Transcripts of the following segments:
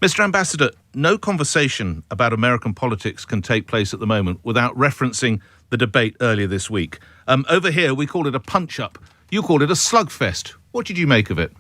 Mr. Ambassador, no conversation about American politics can take place at the moment without referencing the debate earlier this week. Over here, we call it a punch-up. You called it a slugfest. What did you make of it?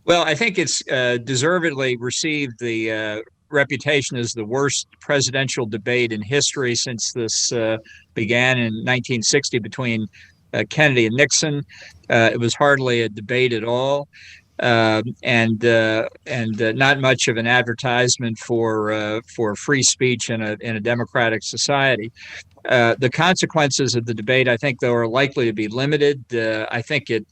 Well, I think it's deservedly received the reputation as the worst presidential debate in history since this began in 1960 between Kennedy and Nixon. It was hardly a debate at all. And not much of an advertisement for free speech in a democratic society. The consequences of the debate, I think, though, are likely to be limited. I think it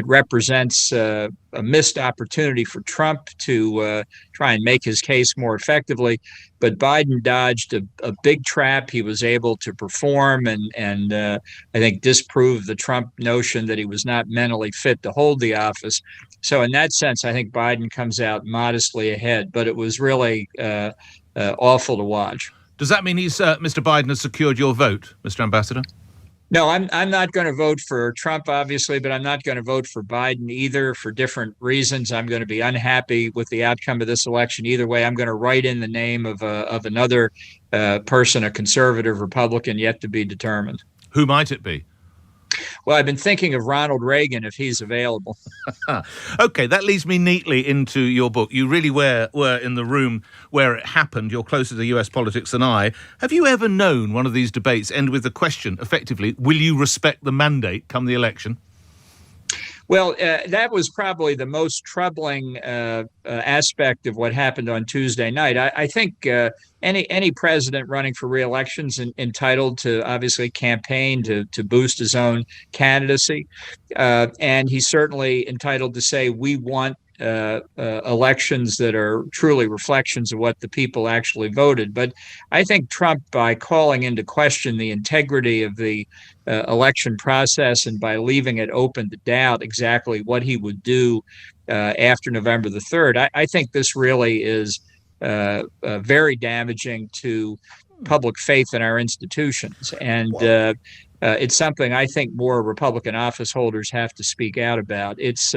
represents a missed opportunity for Trump to try and make his case more effectively. But Biden dodged a big trap. He was able to perform and I think disprove the Trump notion that he was not mentally fit to hold the office. So in that sense, I think Biden comes out modestly ahead. But it was really awful to watch. Does that mean Mr. Biden has secured your vote, Mr. Ambassador? No, I'm not going to vote for Trump, obviously, but I'm not going to vote for Biden either for different reasons. I'm going to be unhappy with the outcome of this election either way. I'm going to write in the name of another person, a conservative Republican, yet to be determined. Who might it be? Well, I've been thinking of Ronald Reagan if he's available. Okay, that leads me neatly into your book. You really were in the room where it happened. You're closer to US politics than I. Have you ever known one of these debates end with the question, effectively, will you respect the mandate come the election? Well, that was probably the most troubling aspect of what happened on Tuesday night. I think any president running for re-election is entitled to obviously campaign to boost his own candidacy. And he's certainly entitled to say, we want elections that are truly reflections of what the people actually voted. But I think Trump, by calling into question the integrity of the election process and by leaving it open to doubt exactly what he would do after November the 3rd, I think this really is very damaging to public faith in our institutions. And it's something I think more Republican office holders have to speak out about. It's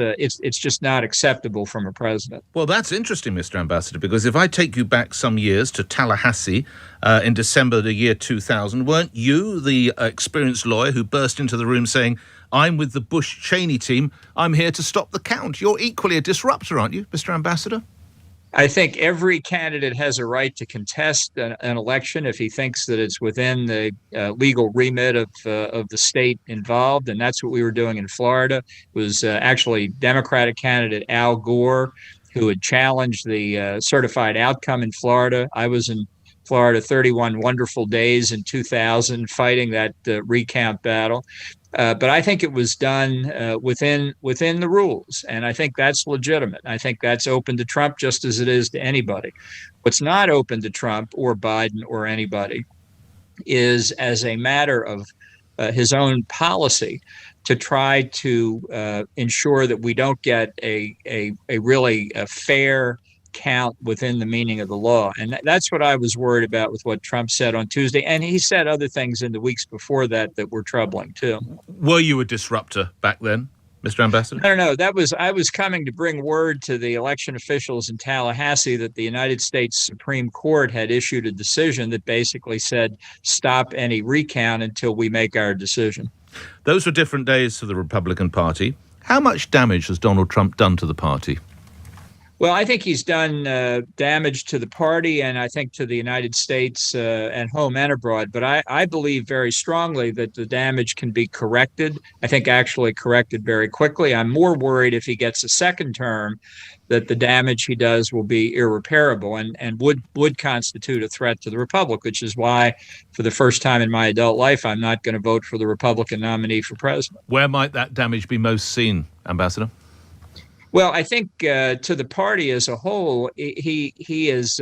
just not acceptable from a president. Well, that's interesting, Mr. Ambassador, because if I take you back some years to Tallahassee in December the year 2000, weren't you the experienced lawyer who burst into the room saying, I'm with the Bush-Cheney team, I'm here to stop the count? You're equally a disruptor, aren't you, Mr. Ambassador? I think every candidate has a right to contest an election if he thinks that it's within the legal remit of the state involved, and that's what we were doing in Florida. It was actually Democratic candidate Al Gore who had challenged the certified outcome in Florida. I was in Florida 31 wonderful days in 2000 fighting that recount battle. But I think it was done within the rules, and I think that's legitimate. I think that's open to Trump just as it is to anybody. What's not open to Trump or Biden or anybody is, as a matter of his own policy, to try to ensure that we don't get a really fair count within the meaning of the law. And that's what I was worried about with what Trump said on Tuesday. And he said other things in the weeks before that were troubling, too. Were you a disruptor back then, Mr. Ambassador? No. I was coming to bring word to the election officials in Tallahassee that the United States Supreme Court had issued a decision that basically said, stop any recount until we make our decision. Those were different days for the Republican Party. How much damage has Donald Trump done to the party? Well, I think he's done damage to the party and I think to the United States at home and abroad. But I believe very strongly that the damage can be corrected. I think actually corrected very quickly. I'm more worried if he gets a second term that the damage he does will be irreparable and would constitute a threat to the Republic, which is why for the first time in my adult life, I'm not going to vote for the Republican nominee for president. Where might that damage be most seen, Ambassador? Well, I think to the party as a whole, he's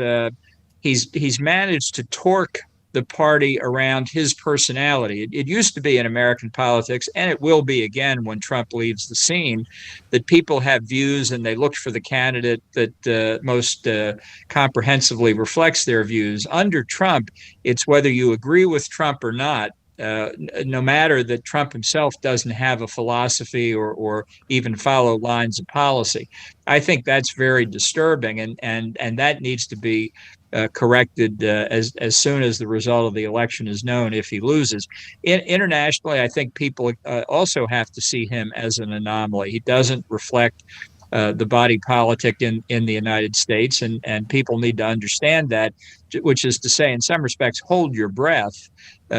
managed to torque the party around his personality. It used to be in American politics, and it will be again when Trump leaves the scene, that people have views and they look for the candidate that most comprehensively reflects their views. Under Trump, it's whether you agree with Trump or not, no matter that Trump himself doesn't have a philosophy or even follow lines of policy. I think that's very disturbing, and that needs to be corrected as soon as the result of the election is known if he loses. Internationally, I think people also have to see him as an anomaly. He doesn't reflect the body politic in the United States, and people need to understand that, which is to say, in some respects, hold your breath.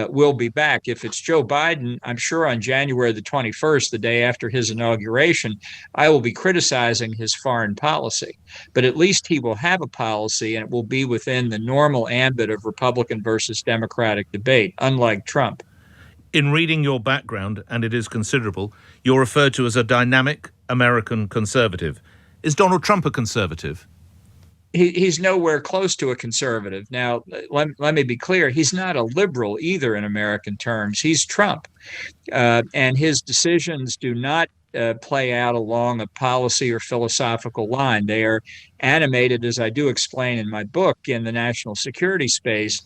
We'll be back. If it's Joe Biden, I'm sure on January the 21st, the day after his inauguration, I will be criticizing his foreign policy. But at least he will have a policy, and it will be within the normal ambit of Republican versus Democratic debate, unlike Trump. In reading your background, and it is considerable, you're referred to as a dynamic American conservative. Is Donald Trump a conservative? He's nowhere close to a conservative. Now, let me be clear. He's not a liberal either in American terms. He's Trump. And his decisions do not play out along a policy or philosophical line. They are animated, as I do explain in my book, in the national security space,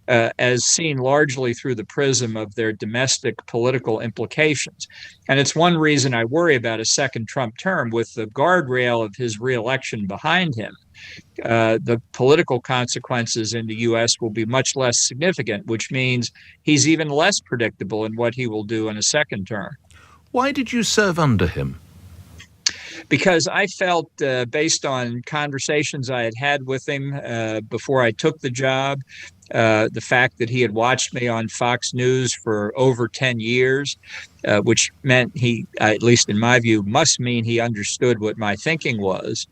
as seen largely through the prism of their domestic political implications. And it's one reason I worry about a second Trump term. With the guardrail of his reelection behind him, the political consequences in the U.S. will be much less significant, which means he's even less predictable in what he will do in a second term. Why did you serve under him? Because I felt, based on conversations I had had with him before I took the job, the fact that he had watched me on Fox News for over 10 years, which meant he, at least in my view, must mean he understood what my thinking was,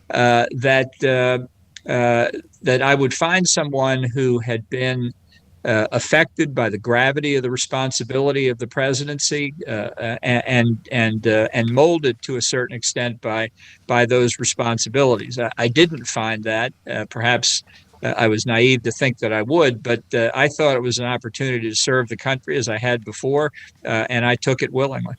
that I would find someone who had been affected by the gravity of the responsibility of the presidency, and molded to a certain extent by those responsibilities. I didn't find that. Perhaps I was naive to think that I would, but I thought it was an opportunity to serve the country as I had before, and I took it willingly.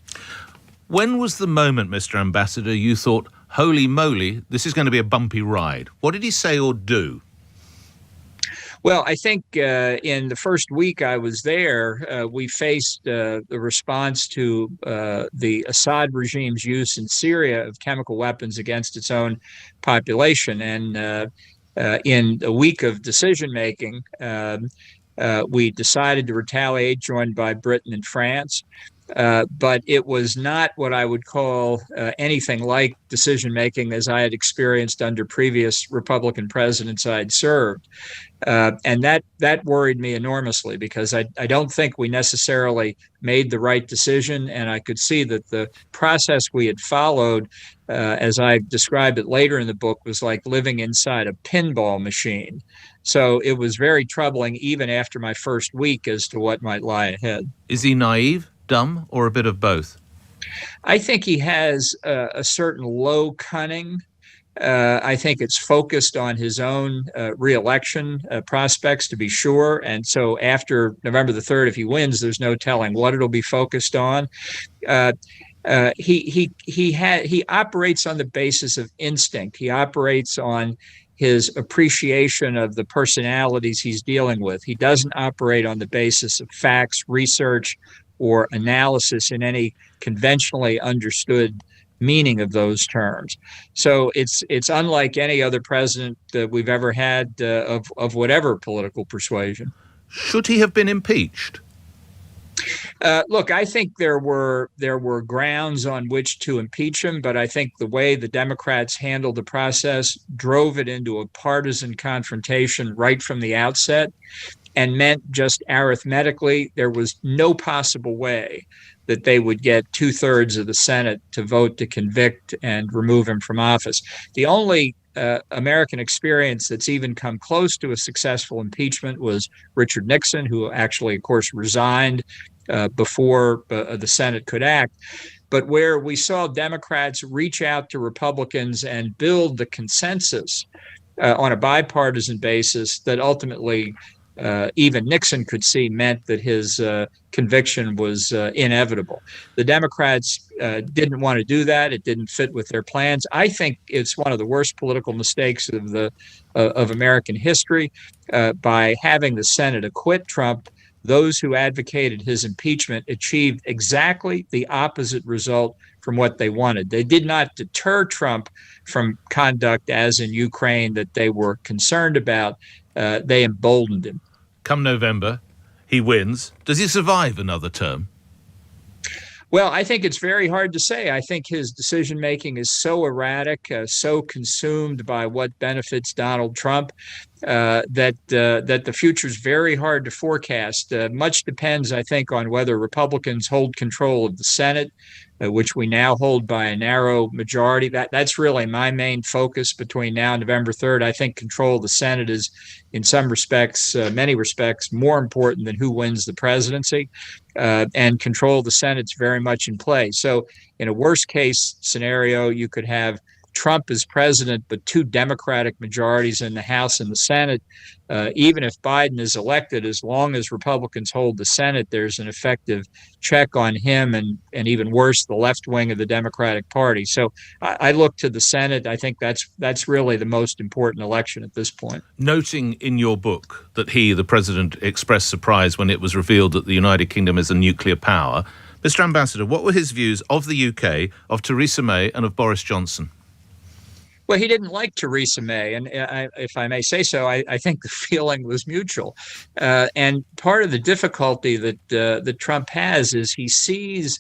When was the moment, Mr. Ambassador, you thought, holy moly, this is going to be a bumpy ride? What did he say or do? Well, I think in the first week I was there, we faced the response to the Assad regime's use in Syria of chemical weapons against its own population. And in a week of decision making, we decided to retaliate, joined by Britain and France. But it was not what I would call anything like decision making as I had experienced under previous Republican presidents I had served. And that worried me enormously, because I don't think we necessarily made the right decision. And I could see that the process we had followed, as I described it later in the book, was like living inside a pinball machine. So it was very troubling even after my first week as to what might lie ahead. Is he naive, dumb, or a bit of both? I think he has a certain low cunning. I think it's focused on his own reelection prospects, to be sure. And so after November the 3rd, if he wins, there's no telling what it'll be focused on. He operates on the basis of instinct. He operates on his appreciation of the personalities he's dealing with. He doesn't operate on the basis of facts, research, or analysis in any conventionally understood meaning of those terms. So it's unlike any other president that we've ever had of whatever political persuasion. Should he have been impeached? Look, I think there were grounds on which to impeach him, but I think the way the Democrats handled the process drove it into a partisan confrontation right from the outset, and meant just arithmetically there was no possible way that they would get 2/3 of the Senate to vote to convict and remove him from office. The only American experience that's even come close to a successful impeachment was Richard Nixon, who actually, of course, resigned before the Senate could act. But where we saw Democrats reach out to Republicans and build the consensus on a bipartisan basis that ultimately even Nixon could see meant that his conviction was inevitable. The Democrats didn't want to do that. It didn't fit with their plans. I think it's one of the worst political mistakes of American history. By having the Senate acquit Trump, those who advocated his impeachment achieved exactly the opposite result from what they wanted. They did not deter Trump from conduct, as in Ukraine, that they were concerned about. They emboldened him. Come November, he wins. Does he survive another term? Well, I think it's very hard to say. I think his decision making is so erratic, so consumed by what benefits Donald Trump, that the future is very hard to forecast. Much depends, I think, on whether Republicans hold control of the Senate, which we now hold by a narrow majority. That's really my main focus between now and November 3rd. I think control of the Senate is, in some respects, many respects, more important than who wins the presidency. And control of the Senate's very much in play. So in a worst case scenario, you could have Trump as president, but two Democratic majorities in the House and the Senate. Even if Biden is elected, as long as Republicans hold the Senate, there's an effective check on him and even worse, the left wing of the Democratic Party. So I look to the Senate. I think that's really the most important election at this point. Noting in your book that the president, expressed surprise when it was revealed that the United Kingdom is a nuclear power, Mr. Ambassador, what were his views of the UK, of Theresa May and of Boris Johnson? Well, he didn't like Theresa May, and if I may say so, I think the feeling was mutual. And part of the difficulty that Trump has is he sees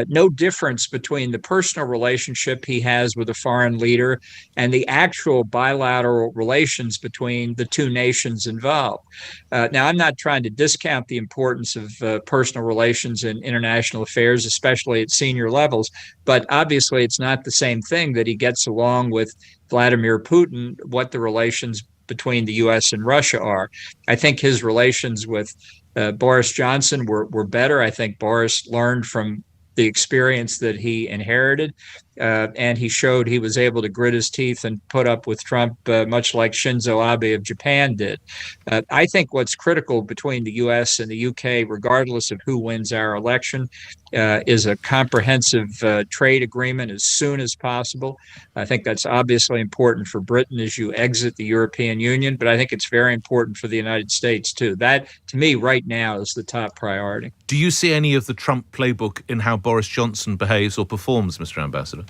no difference between the personal relationship he has with a foreign leader and the actual bilateral relations between the two nations involved. Now, I'm not trying to discount the importance of personal relations in international affairs, especially at senior levels, but obviously it's not the same thing that he gets along with Vladimir Putin, what the relations between the U.S. and Russia are. I think his relations with Boris Johnson were better. I think Boris learned from the experience that he inherited, and he showed he was able to grit his teeth and put up with Trump, much like Shinzo Abe of Japan did. I think what's critical between the U.S. and the U.K., regardless of who wins our election, is a comprehensive trade agreement as soon as possible. I think that's obviously important for Britain as you exit the European Union, but I think it's very important for the United States, too. That, to me, right now is the top priority. Do you see any of the Trump playbook in how Boris Johnson behaves or performs, Mr. Ambassador?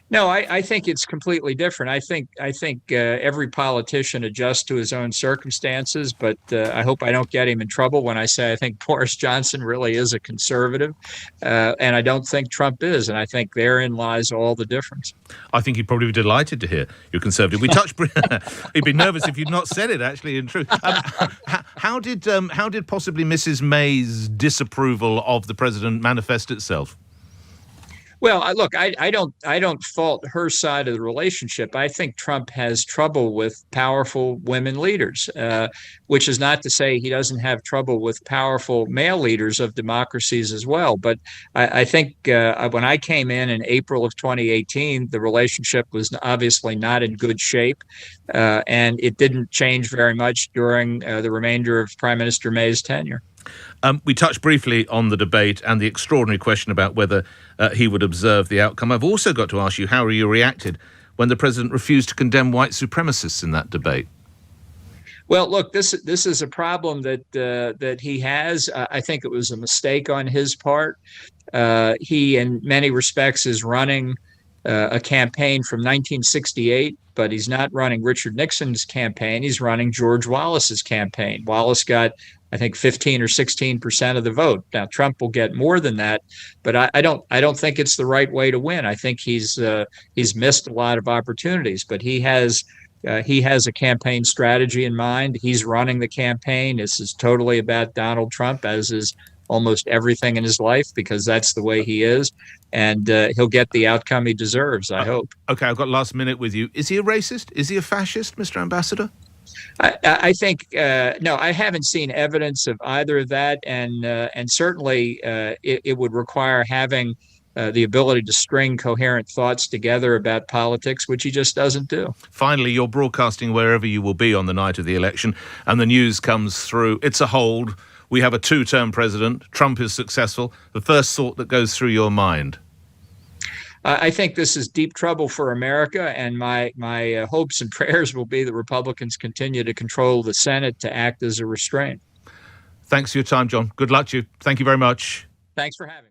No, I think it's completely different. I think every politician adjusts to his own circumstances, but I hope I don't get him in trouble when I say I think Boris Johnson really is a conservative, and I don't think Trump is, and I think therein lies all the difference. I think he'd probably be delighted to hear you're conservative. We touched. He'd be nervous if you'd not said it. Actually, in truth, how did possibly Mrs. May's disapproval of the president manifest itself? Well, look, I don't fault her side of the relationship. I think Trump has trouble with powerful women leaders, which is not to say he doesn't have trouble with powerful male leaders of democracies as well. But I think when I came in April of 2018, the relationship was obviously not in good shape, and it didn't change very much during the remainder of Prime Minister May's tenure. We touched briefly on the debate and the extraordinary question about whether he would observe the outcome. I've also got to ask you, how you reacted when the president refused to condemn white supremacists in that debate? Well, look, this is a problem that he has. I think it was a mistake on his part. He, in many respects, is running a campaign from 1968, but he's not running Richard Nixon's campaign. He's running George Wallace's campaign. Wallace got, I think, 15 or 16% of the vote. Now Trump will get more than that, but I don't think it's the right way to win. I think he's missed a lot of opportunities, but he has a campaign strategy in mind. He's running the campaign. This is totally about Donald Trump, as is almost everything in his life, because that's the way he is, and he'll get the outcome he deserves, I hope. Okay, I've got last minute with you. Is he a racist? Is he a fascist, Mr. Ambassador? I think no. I haven't seen evidence of either of that, and certainly it would require having the ability to string coherent thoughts together about politics, which he just doesn't do. Finally, you're broadcasting wherever you will be on the night of the election, and the news comes through. It's a hold. We have a two-term president. Trump is successful. The first thought that goes through your mind? I think this is deep trouble for America, and my hopes and prayers will be that Republicans continue to control the Senate to act as a restraint. Thanks for your time, John. Good luck to you. Thank you very much. Thanks for having me.